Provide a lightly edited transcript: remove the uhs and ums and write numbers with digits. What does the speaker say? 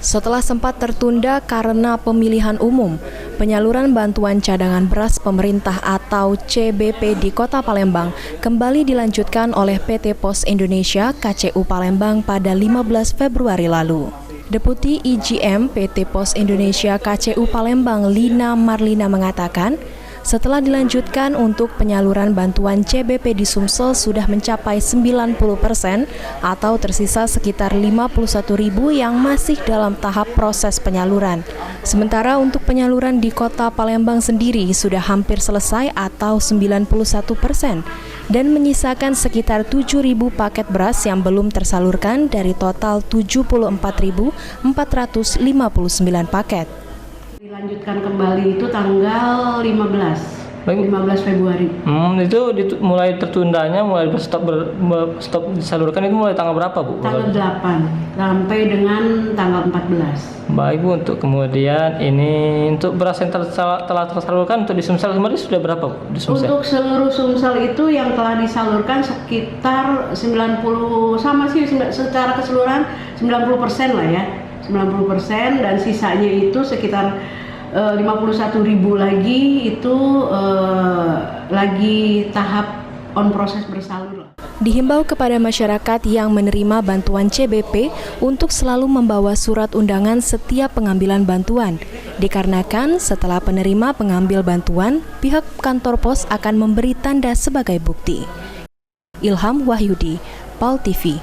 Setelah sempat tertunda karena pemilihan umum, penyaluran bantuan cadangan beras pemerintah atau CBP di Kota Palembang kembali dilanjutkan oleh PT Pos Indonesia KCU Palembang pada 15 Februari lalu. Deputi IGM PT Pos Indonesia KCU Palembang Lina Marlina mengatakan, setelah dilanjutkan untuk penyaluran bantuan CBP di Sumsel sudah mencapai 90% atau tersisa sekitar 51.000 yang masih dalam tahap proses penyaluran. Sementara untuk penyaluran di Kota Palembang sendiri sudah hampir selesai atau 91% dan menyisakan sekitar 7.000 paket beras yang belum tersalurkan dari total 74.459 paket. Dilanjutkan kembali itu tanggal 15 Februari. Itu mulai tertundanya, mulai stop disalurkan itu mulai tanggal berapa, Bu? Tanggal 8 sampai dengan tanggal 14. Baik, Bu. Untuk kemudian ini untuk beras yang telah tersalurkan untuk di Sumsel kemarin sudah berapa, Bu? Di Sumsel? Untuk seluruh Sumsel itu yang telah disalurkan sekitar 90, sama sih secara keseluruhan 90% lah ya. 90% dan sisanya itu sekitar 51.000 lagi itu lagi tahap on proses bersalur. Dihimbau kepada masyarakat yang menerima bantuan CBP untuk selalu membawa surat undangan setiap pengambilan bantuan. Dikarenakan setelah penerima pengambil bantuan, pihak kantor pos akan memberi tanda sebagai bukti. Ilham Wahyudi, PAL TV.